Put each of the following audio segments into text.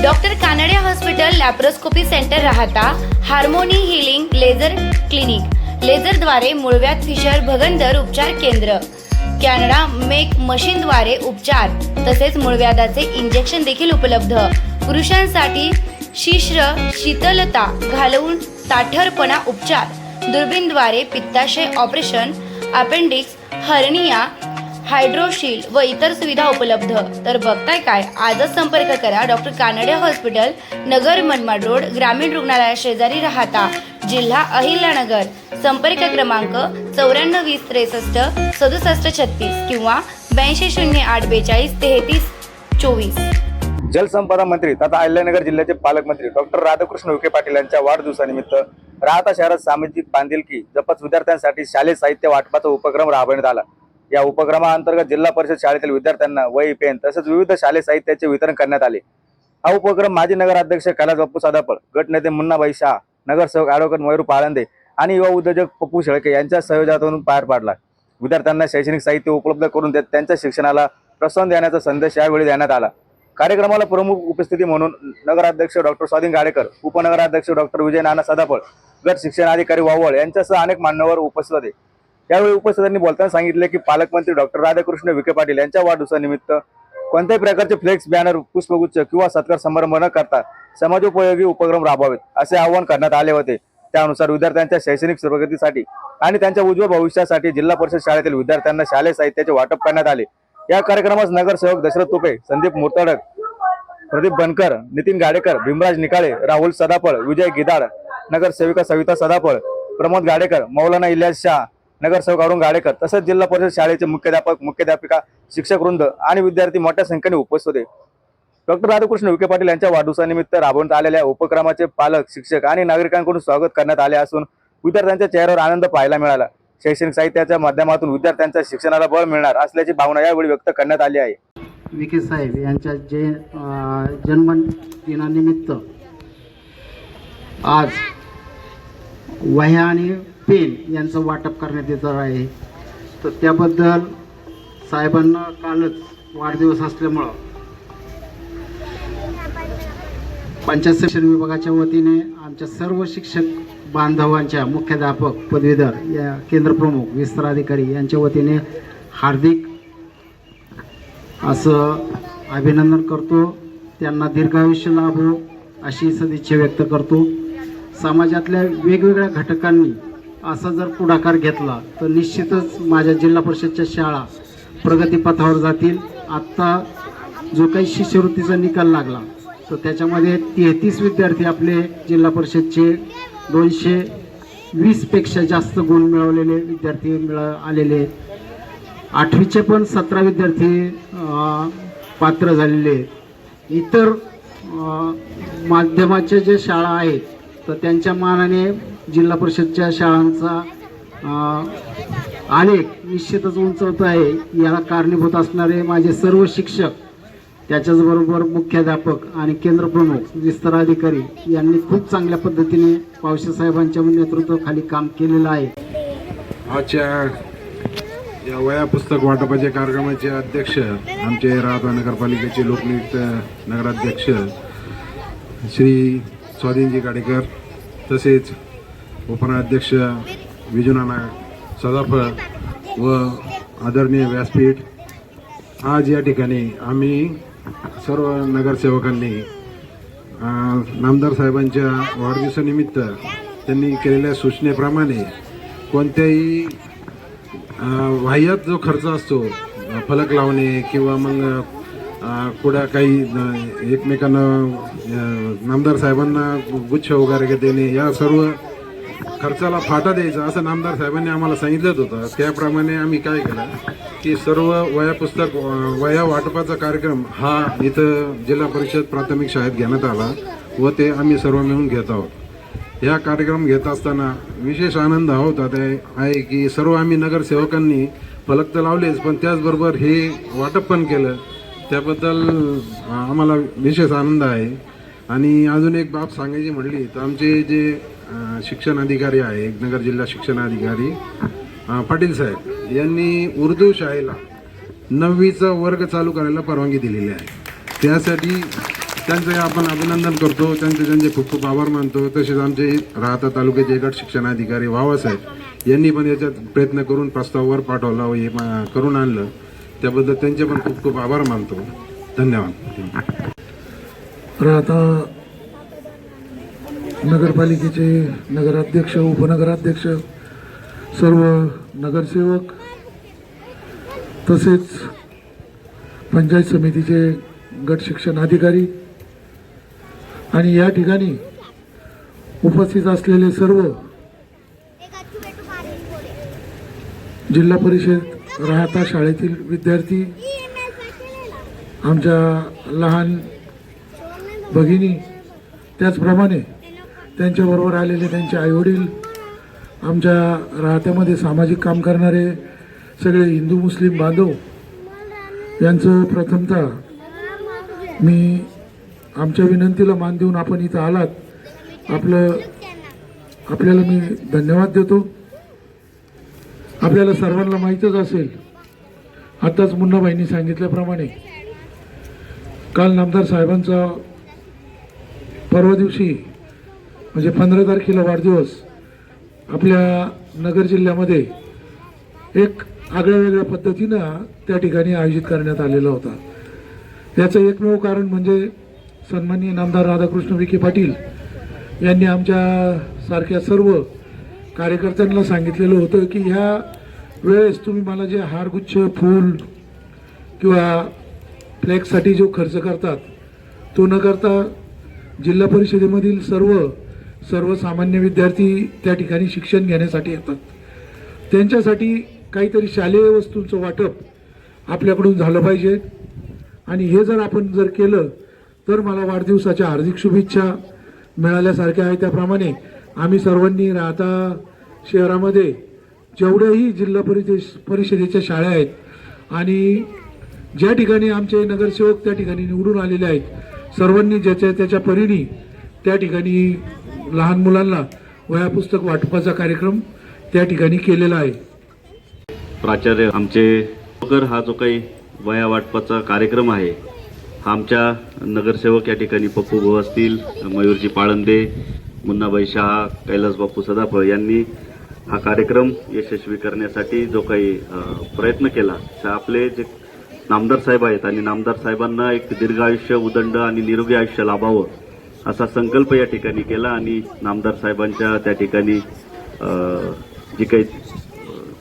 Doctor Kanade hospital laparoscopy centre राहता harmony healing laser clinic लेझरद्वारे मूळव्याध fissure भगंदर उपचार केंद्र कॅनडा मेक मशीनद्वारे उपचार तसेच मूळव्याधाचे इंजेक्शन देखील उपलब्ध। पुरुषांसाठी शिश्र शीतलता घालवून ताठरपणा उपचार दुर्बीणद्वारे पित्ताशय ऑपरेशन अपेंडिक्स हर्निया हायड्रोशील व इतर सुविधा उपलब्ध। तर बघताय काय, आजच संपर्क करा doctor Kanade hospital, Nagar Manmad road, ग्रामीण रुग्णालया शेजारी राहता, जिल्हा अहिल्यानगर। संपर्क क्रमांक 9420636736 किंवा 8208423324। जलसंपदा मंत्री तथा अहिल्यानगर जिल्ह्याचे पालकमंत्री डॉक्टर राधाकृष्ण विखे पाटील यांच्या वाढदिवसानिमित्त राहता शहरात सामाजिक बांधिलकी जपत विद्यार्थ्यांसाठी शालेय साहित्य वाटपाचा उपक्रम राबवण्यात आला। या उपक्रमाअंतर्गत जिल्हा परिषद शाळेतील विद्यार्थ्यांना वही, पेन तसेच विविध शालेय साहित्याचे वितरण करण्यात आले। हा उपक्रम माजी नगराध्यक्ष कैलास बापू सदाफळ, गट नेते मुन्नाबाई शाह, नगरसेवक ॲडव्होकेट मयूर पाळंदे आणि युवा उद्योजक पप्पू शेळके यांच्या सहयोगातून पार पाडला। विद्यार्थ्यांना शैक्षणिक साहित्य उपलब्ध करून देत त्यांच्या शिक्षणाला प्रोत्साहन देण्याचा संदेश यावेळी देण्यात आला। कार्यक्रमाला प्रमुख उपस्थिती म्हणून नगराध्यक्ष डॉक्टर स्वाधीन गाडेकर, उपनगराध्यक्ष डॉक्टर विजय नाना सदाफळ, गट शिक्षण अधिकारी वावळ यांच्यासह अनेक मान्यवर उपस्थित होते। यावेळी उपस्थितांनी बोलताना सांगितले की पालकमंत्री डॉक्टर राधाकृष्ण विखे पाटील यांच्या वाढदिवसानिमित्त कोणत्याही प्रकारचे फ्लेक्स, बॅनर, पुष्पगुच्छ किंवा सत्कार समारंभ न करता समाजोपयोगी उपक्रम राबवावेत असे आवाहन करण्यात आले होते। त्यानुसार विद्यार्थ्यांच्या शैक्षणिक प्रगतीसाठी आणि त्यांच्या उज्ज्वल भविष्यासाठी जिल्हा परिषद शाळेतील विद्यार्थ्यांना शालेय साहित्याचे वाटप करण्यात आले। या कार्यक्रमास नगरसेवक दशरथ तुपे, संदीप मुर्तडक, प्रदीप बनकर, नितीन गाडेकर, भीमराज निकाळे, राहुल सदाफळ, विजय गिदाड, नगरसेविका सविता सदाफळ, प्रमोद गाडेकर, मौलाना इलियास शाह, नगरसेवक अरुण गाडेकर तसेच जिल्हा परिषद शाळेचे मुख्याध्यापक, मुख्याध्यापिका, शिक्षक वृंद आणि विद्यार्थी मोठ्या संख्येने उपस्थित होते। डॉक्टर राधाकृष्ण विखे पाटील यांच्या वाढदिवसानिमित्त राबवण्यात आलेल्या उपक्रमाचे पालक, शिक्षक आणि नागरिकांकडून स्वागत करण्यात आले असून विद्यार्थ्यांच्या चेहऱ्यावर आनंद पाहायला मिळाला। शैक्षणिक साहित्याच्या माध्यमातून विद्यार्थ्यांच्या शिक्षणाला बळ मिळणार असल्याची भावना यावेळी व्यक्त करण्यात आली आहे। विखे साहेब यांच्या जन्मदिनानिमित्त आज वह्या आणि पेन यांचं वाटप करण्यात येत आहे। तर त्याबद्दल साहेबांना कालच वाढदिवस असल्यामुळं पंचायत शिक्षण विभागाच्या वतीने आमच्या सर्व शिक्षक बांधवांच्या, मुख्याध्यापक, पदवीधर, या केंद्रप्रमुख, विस्तार अधिकारी यांच्या वतीने हार्दिक असं अभिनंदन करतो। त्यांना दीर्घायुष्य लाभो अशी सदिच्छा व्यक्त करतो। समाजातल्या वेगवेगळ्या घटकांनी असा जर पुढाकार घेतला तर निश्चितच माझ्या जिल्हा परिषदच्या शाळा प्रगतीपथावर जातील। आत्ता जो काही शिष्यवृत्तीचा निकाल लागला तर त्याच्यामध्ये 33 विद्यार्थी आपले जिल्हा परिषदचे 220 पेक्षा जास्त गुण मिळवलेले विद्यार्थी आलेले आहेत। 8वीचे पण 17 विद्यार्थी पात्र झालेले आहेत। इतर माध्यमाचे जे शाळा आहेत तर त्यांच्या मानाने जिल्हा परिषदच्या शाळांचा आलेख निश्चितच उंचवत आहे। याला कारणीभूत असणारे माझे सर्व शिक्षक, त्याच्याचबरोबर मुख्याध्यापक आणि केंद्रप्रमुख, विस्तार अधिकारी यांनी खूप चांगल्या पद्धतीने पावशे साहेबांच्या नेतृत्वाखाली काम केलेलं आहे। आजच्या या वया पुस्तक वाटपाच्या कार्यक्रमाचे अध्यक्ष आमचे राहता नगरपालिकेचे लोकनियुक्त नगराध्यक्ष श्री स्वाधीनजी गाडेकर, तसेच उपनगराध्यक्ष विजूनाना सदाफळ व आदरणीय व्यासपीठ, आज या ठिकाणी आम्ही सर्व नगरसेवकांनी नामदार साहेबांच्या वाढदिवसानिमित्त त्यांनी केलेल्या सूचनेप्रमाणे कोणत्याही वाह्यात जो खर्च असतो, फलक लावणे किंवा मग कुठं काही एकमेकांना नामदार साहेबांना गुच्छ वगैरे देणे, या सर्व खर्चाला फाटा द्यायचा असं नामदार साहेबांनी आम्हाला सांगितलं होतं। त्याप्रमाणे आम्ही काय केलं की सर्व वया पुस्तक वया वाटपाचा कार्यक्रम हा इथं जिल्हा परिषद प्राथमिक शाळेत घेण्यात आला व ते आम्ही सर्व मिळून घेत आहोत। या कार्यक्रम घेत असताना विशेष आनंद होता ते आहे की सर्व आम्ही नगरसेवकांनी फलक तर लावलेच, पण त्याचबरोबर हे वाटप पण केलं, त्याबद्दल आम्हाला विशेष आनंद आहे। आणि अजून एक बाब सांगायची म्हटली तर आमचे जे शिक्षण अधिकारी आहे, नगर जिल्हा शिक्षण अधिकारी पाटील साहेब यांनी उर्दू शाळेला 9वीचा वर्ग चालू करायला परवानगी दिलेली आहे। त्यासाठी त्यांचं आपण अभिनंदन करतो, त्यांचे खूप खूप आभार मानतो. तसेच आमचे राहता तालुक्याचे गट शिक्षणाधिकारी वावासाहेब यांनी पण याच्यात प्रयत्न करून प्रस्तावावर पाठवला व हे करून आणलं, त्याबद्दल त्यांचे पण खूप खूप आभार मानतो. धन्यवाद. राहता नगरपालिकेचे नगराध्यक्ष, उपनगराध्यक्ष, सर्व नगरसेवक तसेच पंचायत समितीचे गट शिक्षण अधिकारी आणि या ठिकाणी उपस्थित असलेले सर्व जिल्हा परिषद राहता शाळेतील विद्यार्थी, आमच्या लहान भगिनी, त्याचप्रमाणे त्यांच्याबरोबर आलेले त्यांचे आईवडील, आमच्या राहत्यामध्ये सामाजिक काम करणारे सगळे हिंदू मुस्लिम बांधव यांचं प्रथमतः मी आमच्या विनंतीला मान देऊन आपण इथं आलात, आपल्याला मी धन्यवाद देतो. आपल्याला सर्वांना माहीतच असेल, आताच मुन्नाबाईंनी सांगितल्याप्रमाणे काल नामदार साहेबांचा परवा दिवशी म्हणजे 15 तारखेला वाढदिवस आपल्या नगर जिल्ह्यामध्ये एक आगळ्या वेगळ्या पद्धतीनं त्या ठिकाणी आयोजित करण्यात आलेला होता. याचं एकमेव कारण म्हणजे सन्माननीय नामदार राधाकृष्ण विखे पाटील यांनी आमच्या सारख्या सर्व कार्यकर्त्यांना सांगितलेलं होतं की ह्या वेळेस तुम्ही मला जे हारगुच्छ, फूल किंवा फ्लॅगसाठी जो खर्च करतात तो न करता जिल्हा परिषदेमधील सर्वसामान्य विद्यार्थी त्या ठिकाणी शिक्षण घेण्यासाठी येतात, त्यांच्यासाठी काहीतरी शालेय वस्तूंचं वाटप आपल्याकडून झालं पाहिजे. आणि हे जर आपण केलं तर मला वाढदिवसाच्या हार्दिक शुभेच्छा मिळाल्यासारख्या आहे. त्याप्रमाणे आम्ही सर्वांनी राहता शहरामध्ये जेवढ्याही जिल्हा परिषदेच्या शाळा आहेत आणि ज्या ठिकाणी आमचे नगरसेवक त्या ठिकाणी निवडून आलेले आहेत, सर्वांनी ज्याच्या त्याच्या परीने त्या ठिकाणी लहान मुलांना वह्या पुस्तक वाटपाचा कार्यक्रम त्या ठिकाणी केलेला आहे. प्राचार्य आमचे हा जो काही वह्या वाटपाचा कार्यक्रम आहे हा आमच्या नगरसेवक या ठिकाणी पप्पू भाऊ असतील, मयूरजी पाळंदे, मुन्नाबाई शहा, कैलास बापू सदाफळ यांनी हा कार्यक्रम यशस्वी करण्यासाठी जो काही प्रयत्न केला. आपले जे नामदार साहेब आहेत आणि नामदार साहेबांना एक दीर्घ आयुष्य, उदंड आणि निरोगी आयुष्य लाभावं असा संकल्प या ठिकाणी केला आणि नामदार साहेबांच्या त्या ठिकाणी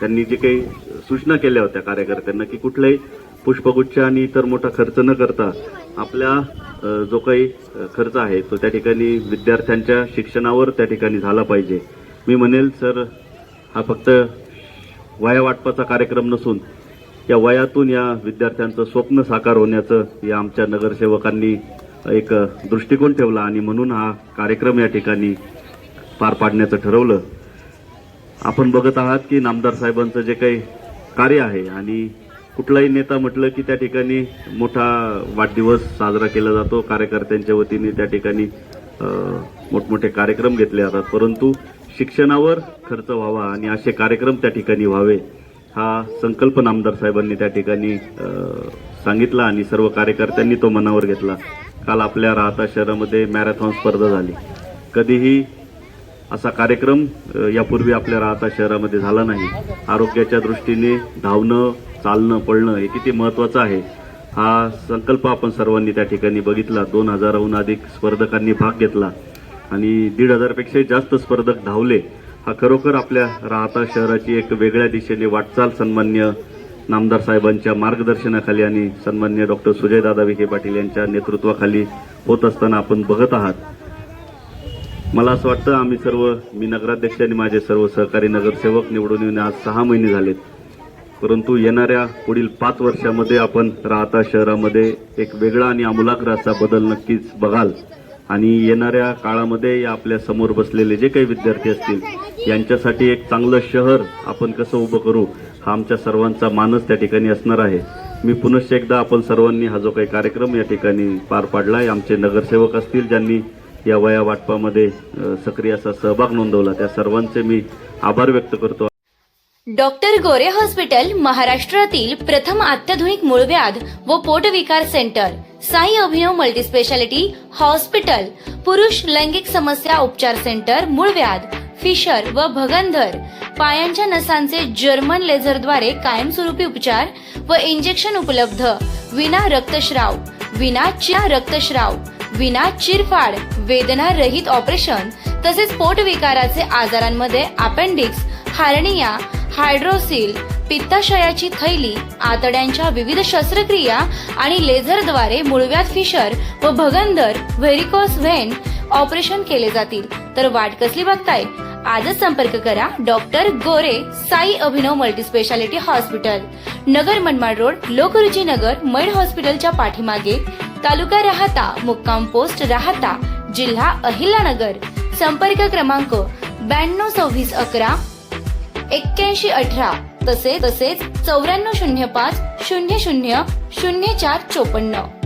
त्यांनी जे काही सूचना केल्या होत्या कार्यकर्त्यांना की कुठलाही पुष्पगुच्छ आणि इतर मोठा खर्च न करता आपल्या जो काही खर्च आहे तो त्या ठिकाणी विद्यार्थ्यांच्या शिक्षणावर त्या ठिकाणी झाला पाहिजे. मी म्हणेल सर, हा फक्त वह्या वाटपाचा कार्यक्रम नसून या वयातून या विद्यार्थ्यांचं स्वप्न साकार होण्याचं या आमच्या नगरसेवकांनी एक दृष्टिकोन ठेवला आणि म्हणून हा कार्यक्रम या ठिकाणी पार पाडण्याचं ठरवलं. आपण बघत आहात की नामदार साहेबांचं जे काही कार्य आहे आणि कुठलाही नेता म्हटलं की त्या ठिकाणी मोठा वाढदिवस साजरा केला जातो, कार्यकर्त्यांच्या वतीने त्या ठिकाणी मोठमोठे कार्यक्रम घेतले जातात, परंतु शिक्षणावर खर्च व्हावा आणि असे कार्यक्रम त्या ठिकाणी व्हावे हा संकल्प नामदार साहेबांनी त्या ठिकाणी सांगितला आणि सर्व कार्यकर्त्यांनी तो मनावर घेतला. काल आपल्या राहता शहरामध्ये मॅरेथॉन स्पर्धा झाली. कधीही असा कार्यक्रम यापूर्वी आपल्या राहता शहरामध्ये झाला नाही. आरोग्याच्या दृष्टीने धावणं, चालणं, पळणं हे किती महत्त्वाचं आहे हा संकल्प आपण सर्वांनी त्या ठिकाणी बघितला. 2000हून अधिक स्पर्धकांनी भाग घेतला आणि 1500 पेक्षाही जास्त स्पर्धक धावले. हा खरोखर आपल्या राहता शहराची एक वेगळ्या दिशेने वाटचाल सन्मान्य नामदार साहेबांच्या मार्गदर्शनाखाली आणि सन्मान्य डॉक्टर सुजयदादा विखे पाटील यांच्या नेतृत्वाखाली होत असताना आपण बघत आहात. मला असं वाटतं आम्ही सर्व, मी नगराध्यक्ष आणि माझे सर्व सहकारी नगरसेवक निवडून येऊन आज 6 महिने झालेत, परंतु येणाऱ्या पुढील 5 वर्षामध्ये आपण राहता शहरामध्ये एक वेगळा आणि आमूलाग्र असा बदल नक्कीच बघाल आणि येणाऱ्या काळामध्ये या आपल्या समोर बसलेले जे काही विद्यार्थी असतील यांच्यासाठी एक चांगलं शहर आपण कसं उभं करू हा आमच्या सर्वांचा मानस त्या ठिकाणी असणार आहे. मी पुनश्च एकदा आपण सर्वांनी हा जो काही कार्यक्रम या ठिकाणी पार पाडला आहे, आमचे नगरसेवक असतील ज्यांनी या वह्या वाटपामध्ये सक्रिय असा सहभाग नोंदवला, त्या सर्वांचे मी आभार व्यक्त करतो. डॉक्टर गोरे हॉस्पिटल महाराष्ट्रातील प्रथम अत्याधुनिक मूळव्याध व पोटविकार सेंटर, साई अभिनव मल्टीस्पेशालिटी हॉस्पिटल, पुरुष लैंगिक समस्या उपचार सेंटर, मूळव्याध, फिशर व भगंदर, पायांच्या नसांचे जर्मन लेझरद्वारे कायमस्वरूपी उपचार व इंजेक्शन उपलब्ध, विना रक्तस्राव, विना चिरफाड, वेदना रहित ऑपरेशन तसेच पोटविकाराचे आजारांमध्ये अपेंडिक्स, हार्निया, हायड्रोसिल, पित्ताशयाची थैली, आतड्यांच्या विविध शस्त्रक्रिया आणि लेझरद्वारे मूळव्याध, फिशर व भगंदर, व्हेरिकोस व्हेन ऑपरेशन केले जातील. तर वाट कसली बघताय? आजच संपर्क करा डॉक्टर गोरे साई अभिनव multispeciality hospital, Nagar Manmad road, Lokruchi नगर, मैड हॉस्पिटलच्या पाठीमागे, तालुका राहाता, मुक्काम पोस्ट राहाता, जिल्हा अहिल्यानगर. संपर्क क्रमांक 92 26 11 81 18 तसेच 9405 00 04 54.